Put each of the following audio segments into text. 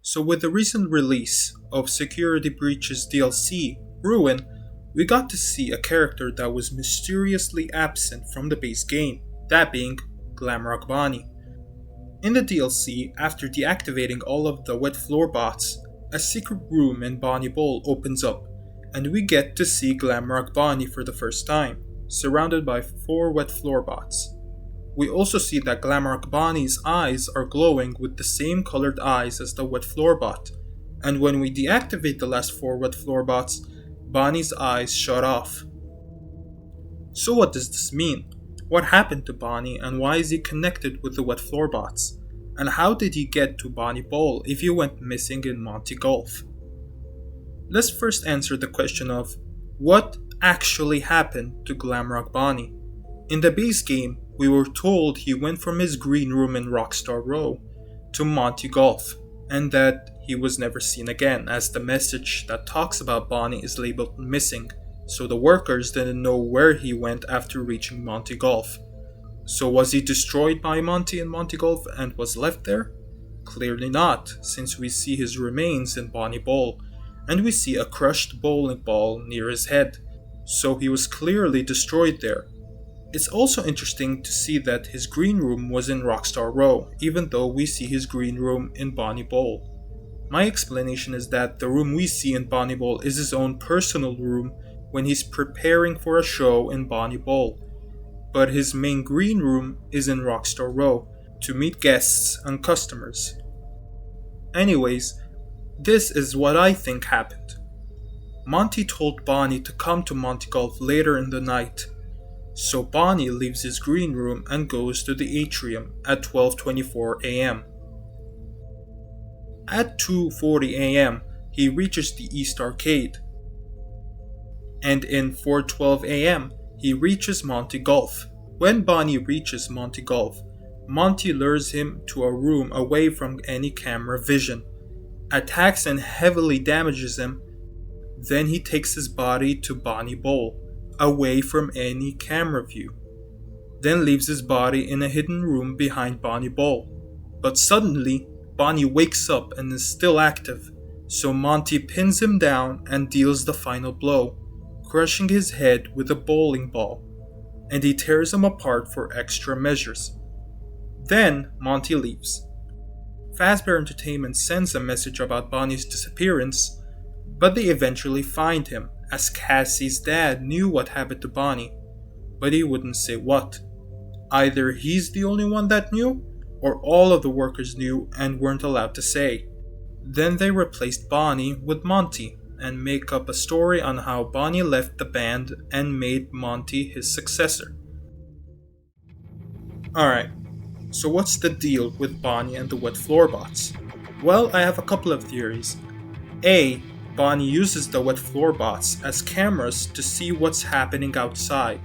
So with the recent release of Security Breach's DLC, Ruin, we got to see a character that was mysteriously absent from the base game, that being Glamrock Bonnie. In the DLC, after deactivating all of the wet floor bots, a secret room in Bonnie Bowl opens up, and we get to see Glamrock Bonnie for the first time, surrounded by 4 wet floor bots. We also see that Glamrock Bonnie's eyes are glowing with the same colored eyes as the wet floor bot, and when we deactivate the last 4 wet floor bots, Bonnie's eyes shut off. So what does this mean? What happened to Bonnie and why is he connected with the wet floor bots? And how did he get to Bonnie Bowl if he went missing in Monty Golf? Let's first answer the question of what actually happened to Glamrock Bonnie. In the base game, we were told he went from his green room in Rockstar Row to Monty Golf, and that he was never seen again, as the message that talks about Bonnie is labeled missing, so the workers didn't know where he went after reaching Monty Golf. So was he destroyed by Monty in Monty Golf and was left there? Clearly not, since we see his remains in Bonnie Bowl, and we see a crushed bowling ball near his head, so he was clearly destroyed there. It's also interesting to see that his green room was in Rockstar Row, even though we see his green room in Bonnie Bowl. My explanation is that the room we see in Bonnie Bowl is his own personal room when he's preparing for a show in Bonnie Bowl, but his main green room is in Rockstar Row to meet guests and customers. Anyways, this is what I think happened. Monty told Bonnie to come to Monty Golf later in the night, so Bonnie leaves his green room and goes to the atrium at 12:24 a.m. At 2:40 a.m., he reaches the East Arcade, and in 4:12 a.m., he reaches Monty Golf. When Bonnie reaches Monty Golf, Monty lures him to a room away from any camera vision, attacks and heavily damages him. Then he takes his body to Bonnie Bowl, away from any camera view, then leaves his body in a hidden room behind Bonnie Bowl. But suddenly, Bonnie wakes up and is still active, so Monty pins him down and deals the final blow, crushing his head with a bowling ball, and he tears him apart for extra measures. Then Monty leaves. Fazbear Entertainment sends a message about Bonnie's disappearance, but they eventually find him, as Cassie's dad knew what happened to Bonnie, but he wouldn't say what. Either he's the only one that knew, or all of the workers knew and weren't allowed to say. Then they replaced Bonnie with Monty and make up a story on how Bonnie left the band and made Monty his successor. Alright, so what's the deal with Bonnie and the wet floor bots? Well, I have a couple of theories. A. Bonnie uses the wet floor bots as cameras to see what's happening outside.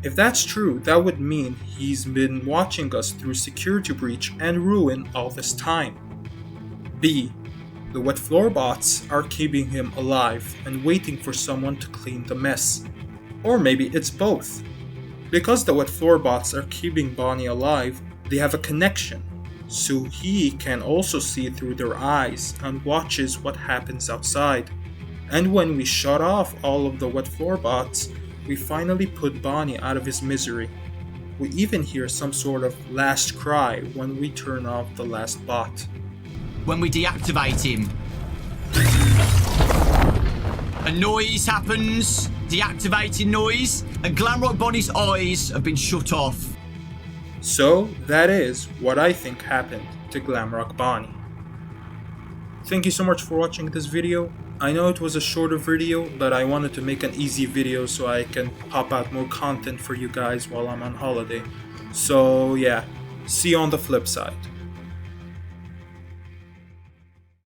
If that's true, that would mean he's been watching us through Security Breach and Ruin all this time. B. The wet floor bots are keeping him alive and waiting for someone to clean the mess. Or maybe it's both. Because the wet floor bots are keeping Bonnie alive, they have a connection, so he can also see through their eyes and watches what happens outside. And when we shut off all of the wet floor bots, we finally put Bonnie out of his misery. We even hear some sort of last cry when we turn off the last bot. When we deactivate him, a noise happens, deactivating noise, and Glamrock Bonnie's eyes have been shut off. So that is what I think happened to Glamrock Bonnie. Thank you so much for watching this video. I know it was a shorter video, but I wanted to make an easy video so I can pop out more content for you guys while I'm on holiday. So yeah, see you on the flip side.